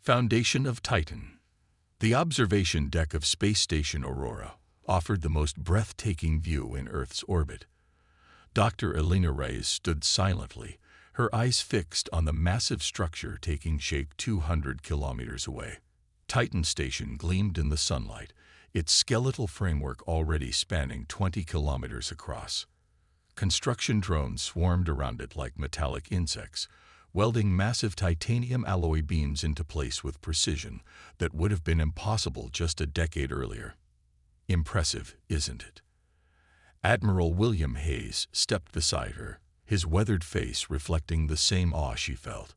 Foundation of Titan. The observation deck of Space Station Aurora offered the most breathtaking view in Earth's orbit. Dr. Elena Reyes stood silently, her eyes fixed on the massive structure taking shape 200 kilometers away. Titan Station gleamed in the sunlight, its skeletal framework already spanning 20 kilometers across. Construction drones swarmed around it like metallic insects, welding massive titanium alloy beams into place with precision that would have been impossible just a decade earlier. Impressive, isn't it? Admiral William Hayes stepped beside her, his weathered face reflecting the same awe she felt.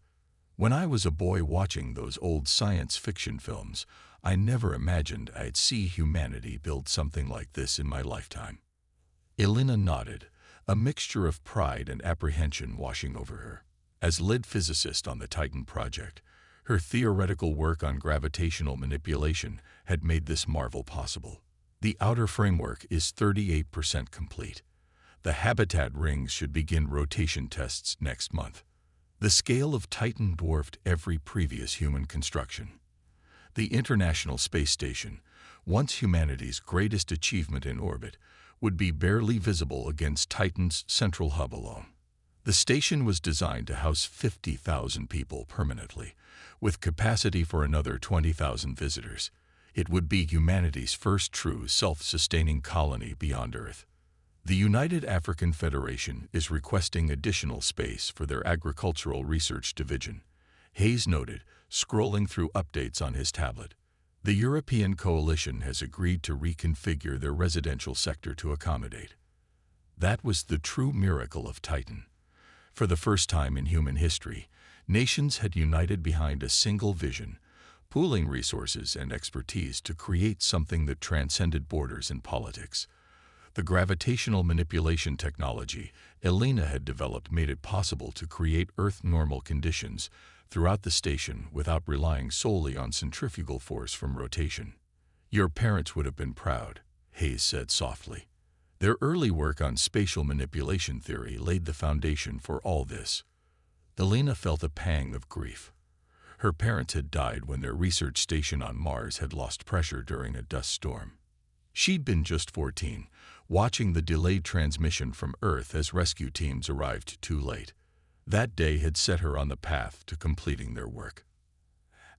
When I was a boy watching those old science fiction films, I never imagined I'd see humanity build something like this in my lifetime. Elena nodded, a mixture of pride and apprehension washing over her. As lead physicist on the Titan project, her theoretical work on gravitational manipulation had made this marvel possible. The outer framework is 38% complete. The habitat rings should begin rotation tests next month. The scale of Titan dwarfed every previous human construction. The International Space Station, once humanity's greatest achievement in orbit, would be barely visible against Titan's central hub alone. The station was designed to house 50,000 people permanently, with capacity for another 20,000 visitors. It would be humanity's first true self-sustaining colony beyond Earth. The United African Federation is requesting additional space for their agricultural research division, Hayes noted, scrolling through updates on his tablet. The European coalition has agreed to reconfigure their residential sector to accommodate. That was the true miracle of Titan. For the first time in human history, nations had united behind a single vision, pooling resources and expertise to create something that transcended borders and politics. The gravitational manipulation technology Elena had developed made it possible to create Earth-normal conditions throughout the station without relying solely on centrifugal force from rotation. "Your parents would have been proud," Hayes said softly. Their early work on spatial manipulation theory laid the foundation for all this. Elena felt a pang of grief. Her parents had died when their research station on Mars had lost pressure during a dust storm. She'd been just 14, watching the delayed transmission from Earth as rescue teams arrived too late. That day had set her on the path to completing their work.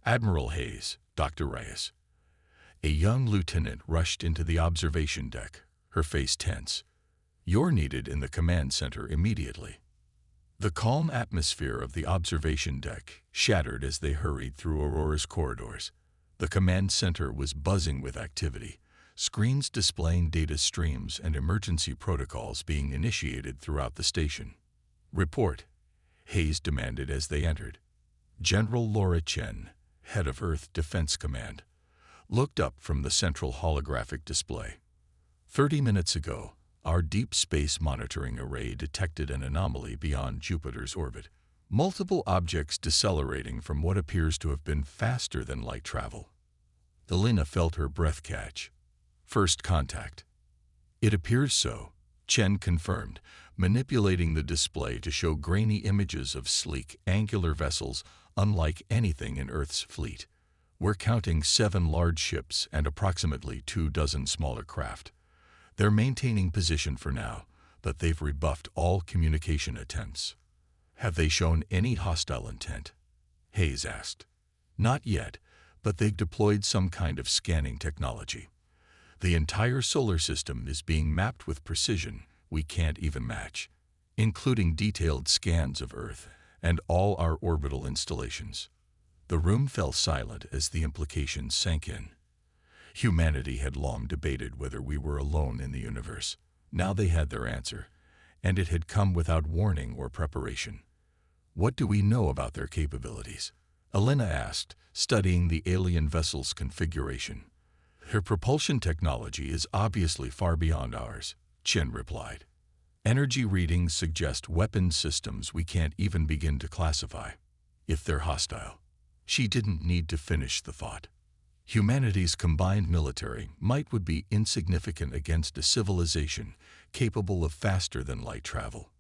Admiral Hayes, Dr. Reyes. A young lieutenant rushed into the observation deck, her face tense. "You're needed in the command center immediately." The calm atmosphere of the observation deck shattered as they hurried through Aurora's corridors. The command center was buzzing with activity, screens displaying data streams and emergency protocols being initiated throughout the station. "Report," Hayes demanded as they entered. General Laura Chen, head of Earth Defense Command, looked up from the central holographic display. 30 minutes ago, our deep space monitoring array detected an anomaly beyond Jupiter's orbit. Multiple objects decelerating from what appears to have been faster than light travel. Elena felt her breath catch. "First contact." "It appears so," Chen confirmed, manipulating the display to show grainy images of sleek, angular vessels unlike anything in Earth's fleet. "We're counting 7 large ships and approximately 24 smaller craft. They're maintaining position for now, but they've rebuffed all communication attempts." "Have they shown any hostile intent?" Hayes asked. "Not yet, but they've deployed some kind of scanning technology. The entire solar system is being mapped with precision we can't even match, including detailed scans of Earth and all our orbital installations." The room fell silent as the implications sank in. Humanity had long debated whether we were alone in the universe. Now they had their answer, and it had come without warning or preparation. "What do we know about their capabilities?" Elena asked, studying the alien vessel's configuration. "Her propulsion technology is obviously far beyond ours," Chen replied. "Energy readings suggest weapons systems we can't even begin to classify. If they're hostile." She didn't need to finish the thought. Humanity's combined military might would be insignificant against a civilization capable of faster-than-light travel.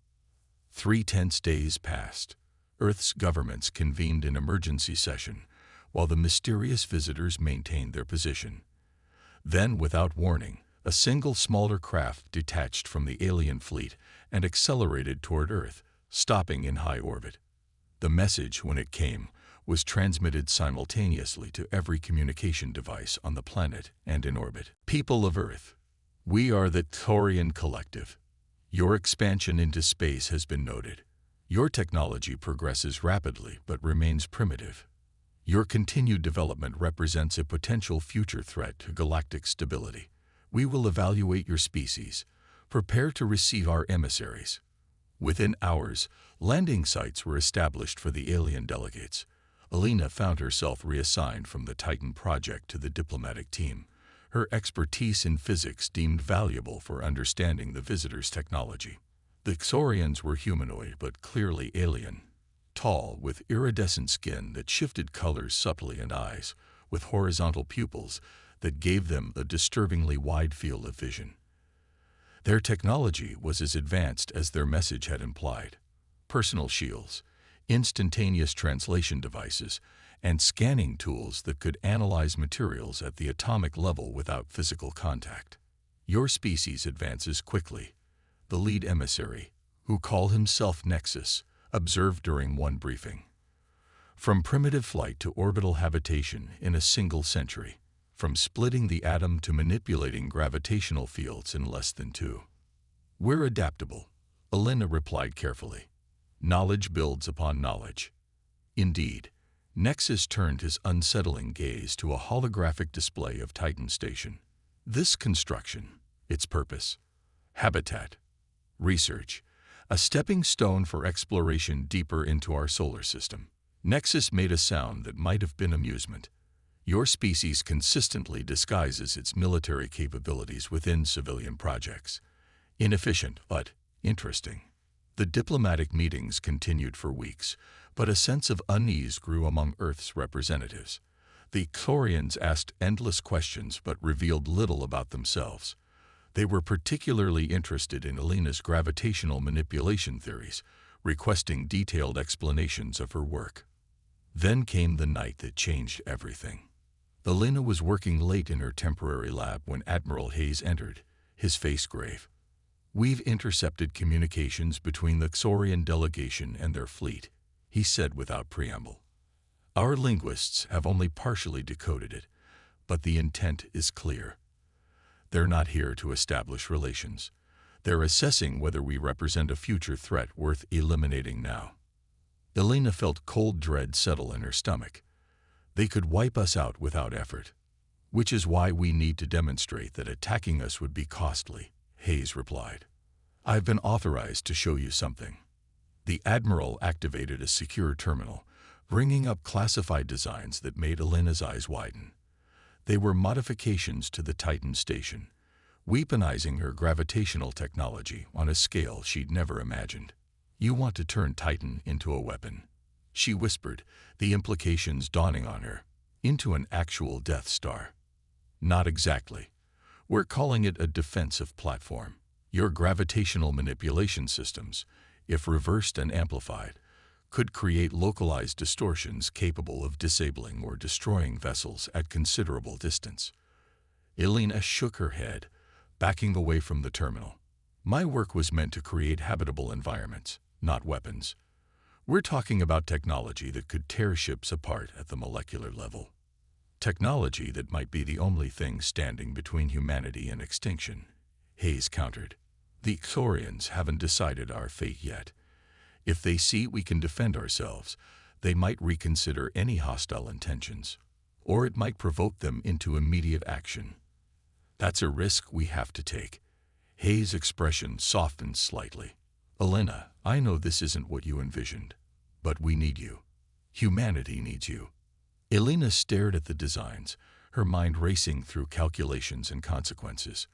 3 tense days passed. Earth's governments convened an emergency session, while the mysterious visitors maintained their position. Then, without warning, a single smaller craft detached from the alien fleet and accelerated toward Earth, stopping in high orbit. The message, when it came, was transmitted simultaneously to every communication device on the planet and in orbit. People of Earth, we are the Thorian Collective. Your expansion into space has been noted. Your technology progresses rapidly but remains primitive. Your continued development represents a potential future threat to galactic stability. We will evaluate your species. Prepare to receive our emissaries. Within hours, landing sites were established for the alien delegates. Alina found herself reassigned from the Titan project to the diplomatic team, her expertise in physics deemed valuable for understanding the visitors' technology. The Xorians were humanoid but clearly alien. Tall, with iridescent skin that shifted colors subtly and eyes with horizontal pupils that gave them a disturbingly wide field of vision. Their technology was as advanced as their message had implied. Personal shields, instantaneous translation devices, and scanning tools that could analyze materials at the atomic level without physical contact. Your species advances quickly. The lead emissary, who called himself Nexus, observed during one briefing. From primitive flight to orbital habitation in a single century, from splitting the atom to manipulating gravitational fields in less than 2. We're adaptable, Alina replied carefully. Knowledge builds upon knowledge. Indeed, Nexus turned his unsettling gaze to a holographic display of Titan Station. This construction, its purpose, habitat, research, a stepping stone for exploration deeper into our solar system. Nexus made a sound that might have been amusement. Your species consistently disguises its military capabilities within civilian projects. Inefficient, but interesting. The diplomatic meetings continued for weeks, but a sense of unease grew among Earth's representatives. The Xorians asked endless questions but revealed little about themselves. They were particularly interested in Alina's gravitational manipulation theories, requesting detailed explanations of her work. Then came the night that changed everything. Alina was working late in her temporary lab when Admiral Hayes entered, his face grave. We've intercepted communications between the Xorian delegation and their fleet, he said without preamble. Our linguists have only partially decoded it, but the intent is clear. They're not here to establish relations. They're assessing whether we represent a future threat worth eliminating now. Alina felt cold dread settle in her stomach. They could wipe us out without effort, which is why we need to demonstrate that attacking us would be costly, Hayes replied. I've been authorized to show you something. The Admiral activated a secure terminal, bringing up classified designs that made Alina's eyes widen. They were modifications to the Titan station, weaponizing her gravitational technology on a scale she'd never imagined. You want to turn Titan into a weapon, she whispered, the implications dawning on her. Into an actual Death Star. Not exactly. We're calling it a defensive platform. Your gravitational manipulation systems, if reversed and amplified, could create localized distortions capable of disabling or destroying vessels at considerable distance. Alina shook her head, backing away from the terminal. My work was meant to create habitable environments, not weapons. We're talking about technology that could tear ships apart at the molecular level. Technology that might be the only thing standing between humanity and extinction, Hayes countered. The Xorians haven't decided our fate yet. If they see we can defend ourselves, they might reconsider any hostile intentions, or it might provoke them into immediate action. That's a risk we have to take. Hayes' expression softened slightly. Alina, I know this isn't what you envisioned, but we need you. Humanity needs you. Alina stared at the designs, her mind racing through calculations and consequences.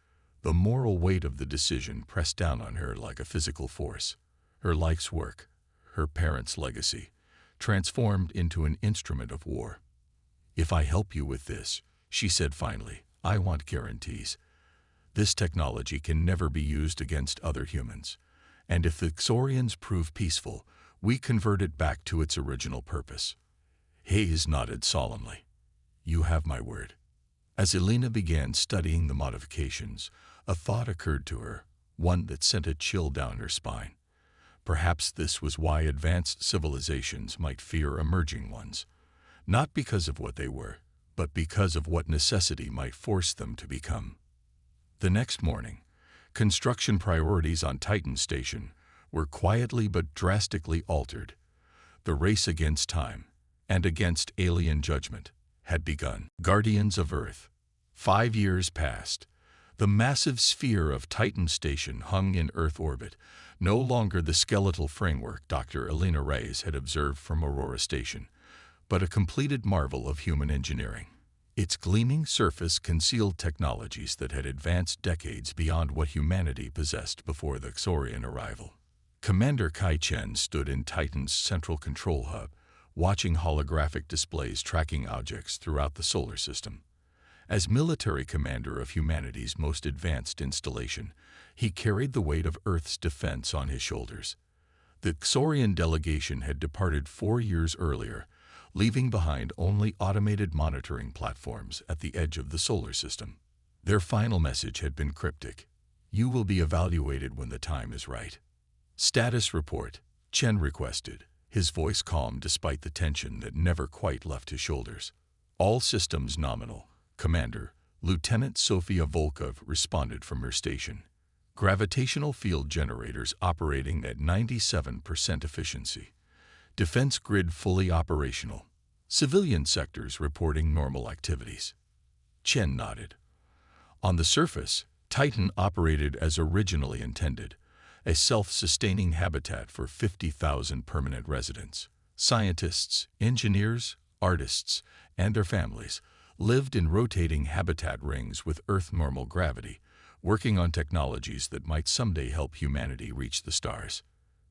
The moral weight of the decision pressed down on her like a physical force. Her life's work, her parents' legacy, transformed into an instrument of war. If I help you with this, she said finally, I want guarantees. This technology can never be used against other humans, and if the Xorians prove peaceful, we convert it back to its original purpose. Hayes nodded solemnly. "You have my word." As Elena began studying the modifications, a thought occurred to her, one that sent a chill down her spine. Perhaps this was why advanced civilizations might fear emerging ones, not because of what they were, but because of what necessity might force them to become. The next morning, construction priorities on Titan Station were quietly but drastically altered. The race against time, and against alien judgment, had begun. Guardians of Earth. 5 years passed. The massive sphere of Titan Station hung in Earth orbit, no longer the skeletal framework Dr. Elena Reyes had observed from Aurora Station, but a completed marvel of human engineering. Its gleaming surface concealed technologies that had advanced decades beyond what humanity possessed before the Xorian arrival. Commander Kai Chen stood in Titan's central control hub, watching holographic displays tracking objects throughout the solar system. As military commander of humanity's most advanced installation, he carried the weight of Earth's defense on his shoulders. The Xorian delegation had departed 4 years earlier, leaving behind only automated monitoring platforms at the edge of the solar system. Their final message had been cryptic: "You will be evaluated when the time is right." "Status report," Chen requested, his voice calm despite the tension that never quite left his shoulders. "All systems nominal, Commander," Lieutenant Sofia Volkov responded from her station. "Gravitational field generators operating at 97% efficiency. Defense grid fully operational. Civilian sectors reporting normal activities." Chen nodded. On the surface, Titan operated as originally intended, a self-sustaining habitat for 50,000 permanent residents. Scientists, engineers, artists, and their families lived in rotating habitat rings with Earth-normal gravity, working on technologies that might someday help humanity reach the stars.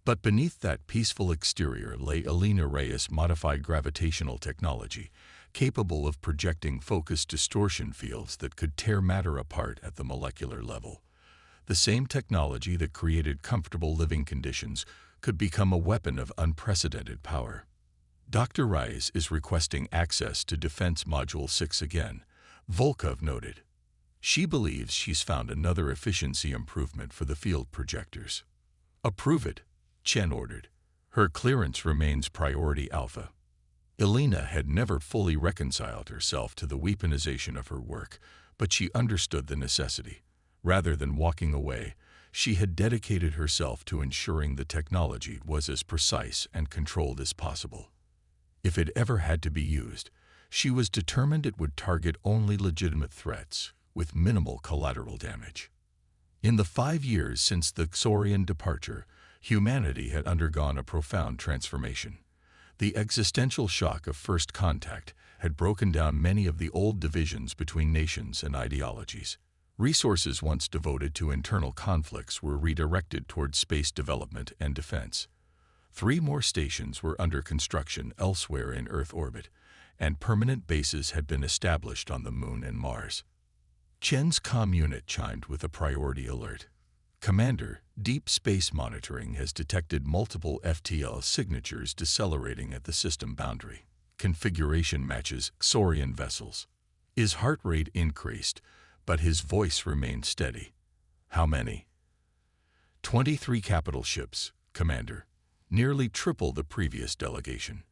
But beneath that peaceful exterior lay Elena Reyes' modified gravitational technology, capable of projecting focused distortion fields that could tear matter apart at the molecular level. The same technology that created comfortable living conditions could become a weapon of unprecedented power. "Dr. Reyes is requesting access to Defense Module 6 again," Volkov noted. "She believes she's found another efficiency improvement for the field projectors." "Approve it," Chen ordered. "Her clearance remains priority alpha." Elena had never fully reconciled herself to the weaponization of her work, but she understood the necessity. Rather than walking away, she had dedicated herself to ensuring the technology was as precise and controlled as possible. If it ever had to be used, she was determined it would target only legitimate threats, with minimal collateral damage. In the 5 years since the Xorian departure, humanity had undergone a profound transformation. The existential shock of first contact had broken down many of the old divisions between nations and ideologies. Resources once devoted to internal conflicts were redirected toward space development and defense. 3 more stations were under construction elsewhere in Earth orbit, and permanent bases had been established on the Moon and Mars. Chen's comm unit chimed with a priority alert. "Commander, Deep Space Monitoring has detected multiple FTL signatures decelerating at the system boundary. Configuration matches Xorian vessels." His heart rate increased, but his voice remained steady. "How many?" 23 capital ships, Commander. Nearly triple the previous delegation."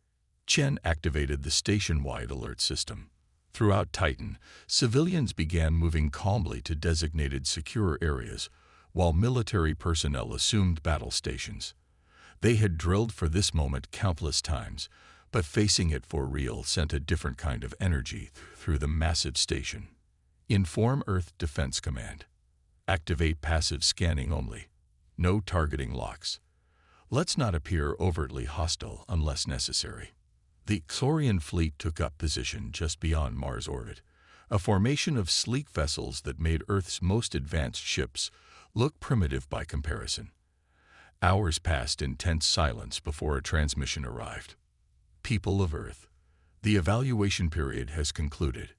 Chen activated the station-wide alert system. Throughout Titan, civilians began moving calmly to designated secure areas, while military personnel assumed battle stations. They had drilled for this moment countless times, but facing it for real sent a different kind of energy through the massive station. "Inform Earth Defense Command. Activate passive scanning only. No targeting locks. Let's not appear overtly hostile unless necessary." The Xorian fleet took up position just beyond Mars orbit, a formation of sleek vessels that made Earth's most advanced ships look primitive by comparison. Hours passed in tense silence before a transmission arrived. "People of Earth, the evaluation period has concluded.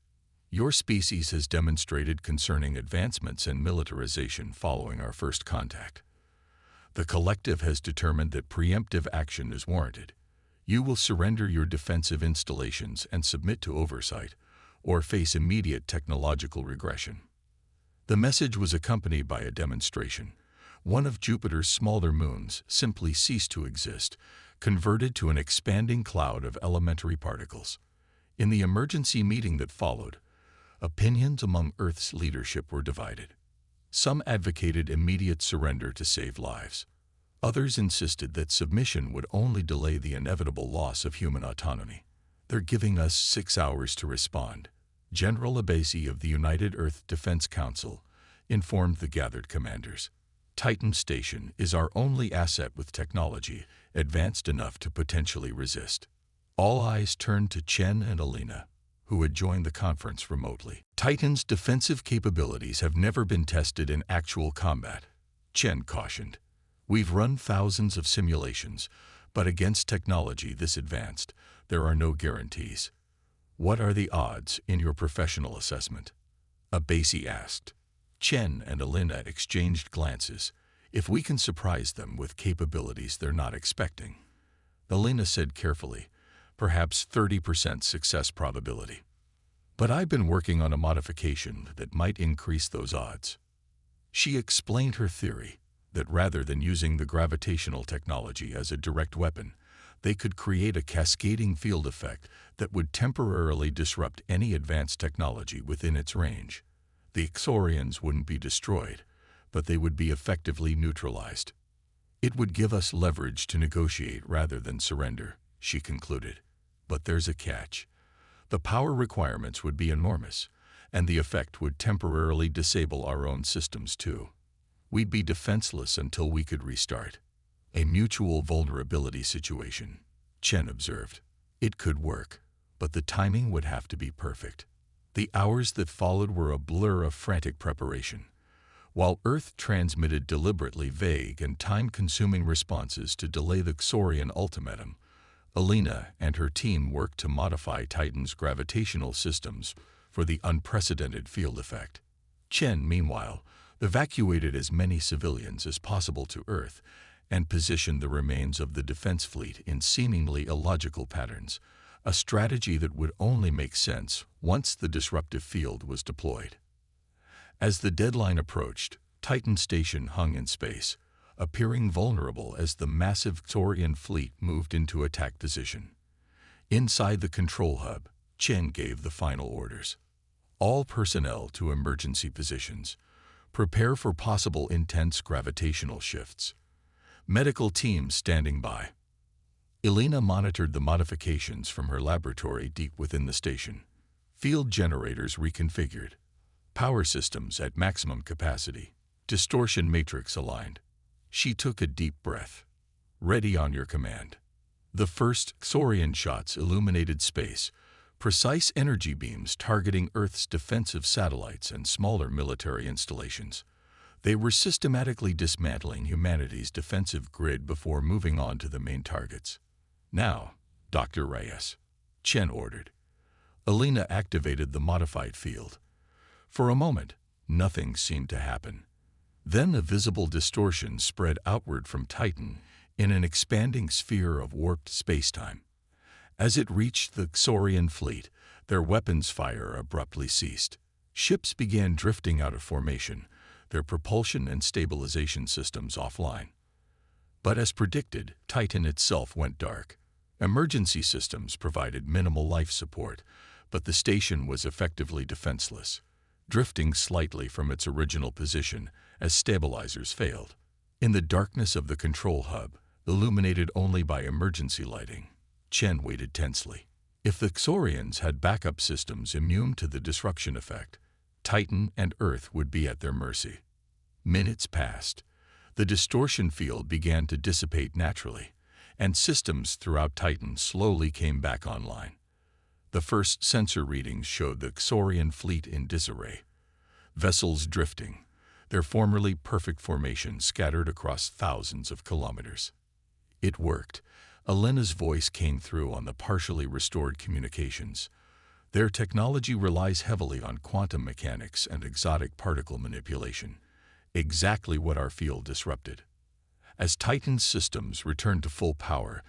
Your species has demonstrated concerning advancements in militarization following our first contact. The collective has determined that preemptive action is warranted. You will surrender your defensive installations and submit to oversight, or face immediate technological regression. The message was accompanied by a demonstration. One of Jupiter's smaller moons simply ceased to exist, converted to an expanding cloud of elementary particles. In the emergency meeting that followed, opinions among Earth's leadership were divided. Some advocated immediate surrender to save lives. Others insisted that submission would only delay the inevitable loss of human autonomy. "They're giving us 6 hours to respond," General Abasi of the United Earth Defense Council informed the gathered commanders. "Titan Station is our only asset with technology advanced enough to potentially resist." All eyes turned to Chen and Alina, who had joined the conference remotely. "Titan's defensive capabilities have never been tested in actual combat," Chen cautioned. "We've run thousands of simulations, but against technology this advanced, there are no guarantees." "What are the odds in your professional assessment?" Abasi asked. Chen and Alina exchanged glances. "If we can surprise them with capabilities they're not expecting," Alina said carefully, "perhaps 30% success probability. But I've been working on a modification that might increase those odds." She explained her theory that rather than using the gravitational technology as a direct weapon, they could create a cascading field effect that would temporarily disrupt any advanced technology within its range. The Xorians wouldn't be destroyed, but they would be effectively neutralized. "It would give us leverage to negotiate rather than surrender," she concluded. "But there's a catch. The power requirements would be enormous, and the effect would temporarily disable our own systems too. We'd be defenseless until we could restart." "A mutual vulnerability situation," Chen observed. "It could work, but the timing would have to be perfect." The hours that followed were a blur of frantic preparation. While Earth transmitted deliberately vague and time-consuming responses to delay the Xorian ultimatum, Alina and her team worked to modify Titan's gravitational systems for the unprecedented field effect. Chen, meanwhile, evacuated as many civilians as possible to Earth and positioned the remains of the defense fleet in seemingly illogical patterns, a strategy that would only make sense once the disruptive field was deployed. As the deadline approached, Titan Station hung in space, appearing vulnerable as the massive Xorian fleet moved into attack position. Inside the control hub, Chen gave the final orders. "All personnel to emergency positions. Prepare for possible intense gravitational shifts. Medical teams standing by." Elena monitored the modifications from her laboratory deep within the station. Field generators reconfigured. Power systems at maximum capacity. Distortion matrix aligned. She took a deep breath. "Ready on your command." The first Xorian shots illuminated space, precise energy beams targeting Earth's defensive satellites and smaller military installations. They were systematically dismantling humanity's defensive grid before moving on to the main targets. "Now, Dr. Reyes," Chen ordered. Alina activated the modified field. For a moment, nothing seemed to happen. Then a visible distortion spread outward from Titan in an expanding sphere of warped spacetime. As it reached the Xorian fleet, their weapons fire abruptly ceased. Ships began drifting out of formation, their propulsion and stabilization systems offline. But as predicted, Titan itself went dark. Emergency systems provided minimal life support, but the station was effectively defenseless, drifting slightly from its original position as stabilizers failed. In the darkness of the control hub, illuminated only by emergency lighting, Chen waited tensely. If the Xorians had backup systems immune to the disruption effect, Titan and Earth would be at their mercy. Minutes passed. The distortion field began to dissipate naturally, and systems throughout Titan slowly came back online. The first sensor readings showed the Xorian fleet in disarray. Vessels drifting, their formerly perfect formation scattered across thousands of kilometers. It worked. Elena's voice came through on the partially restored communications. Their technology relies heavily on quantum mechanics and exotic particle manipulation, exactly what our field disrupted. As Titan's systems returned to full power,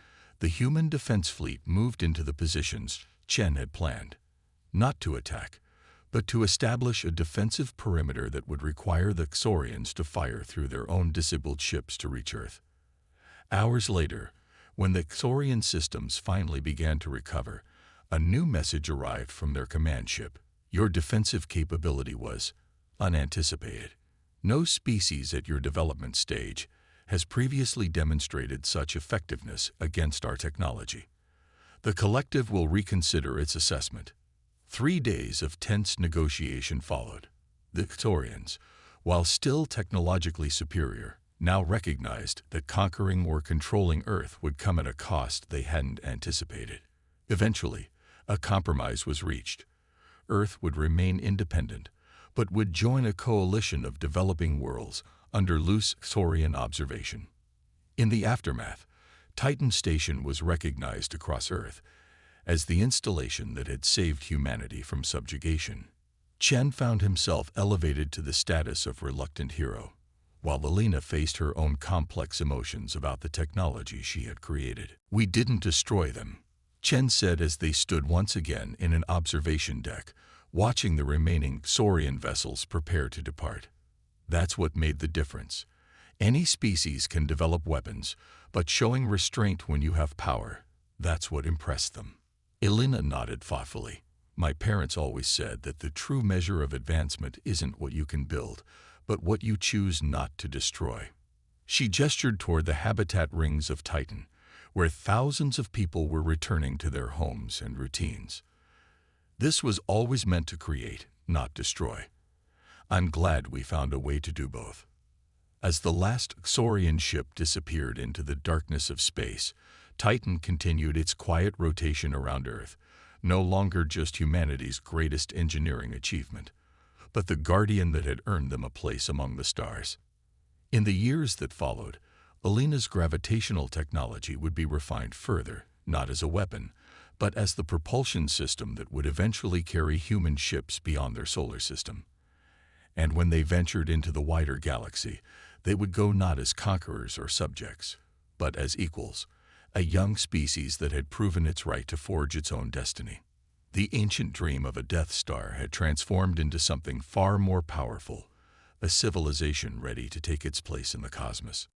the human defense fleet moved into the positions Chen had planned, not to attack, but to establish a defensive perimeter that would require the Xorians to fire through their own disabled ships to reach Earth. Hours later, when the Xorian systems finally began to recover, a new message arrived from their command ship. Your defensive capability was unanticipated. No species at your development stage has previously demonstrated such effectiveness against our technology. The collective will reconsider its assessment. 3 days of tense negotiation followed. The Xorians, while still technologically superior, now recognized that conquering or controlling Earth would come at a cost they hadn't anticipated. Eventually, a compromise was reached. Earth would remain independent, but would join a coalition of developing worlds under loose Xorian observation. In the aftermath, Titan Station was recognized across Earth as the installation that had saved humanity from subjugation. Chen found himself elevated to the status of reluctant hero, while Alina faced her own complex emotions about the technology she had created. We didn't destroy them, Chen said as they stood once again in an observation deck, watching the remaining Xorian vessels prepare to depart. That's what made the difference. Any species can develop weapons, but showing restraint when you have power, that's what impressed them. Elena nodded thoughtfully. My parents always said that the true measure of advancement isn't what you can build, but what you choose not to destroy. She gestured toward the habitat rings of Titan, where thousands of people were returning to their homes and routines. This was always meant to create, not destroy. I'm glad we found a way to do both. As the last Xorian ship disappeared into the darkness of space, Titan continued its quiet rotation around Earth, no longer just humanity's greatest engineering achievement, but the guardian that had earned them a place among the stars. In the years that followed, Alina's gravitational technology would be refined further, not as a weapon, but as the propulsion system that would eventually carry human ships beyond their solar system. And when they ventured into the wider galaxy, they would go not as conquerors or subjects, but as equals, a young species that had proven its right to forge its own destiny. The ancient dream of a Death Star had transformed into something far more powerful, a civilization ready to take its place in the cosmos.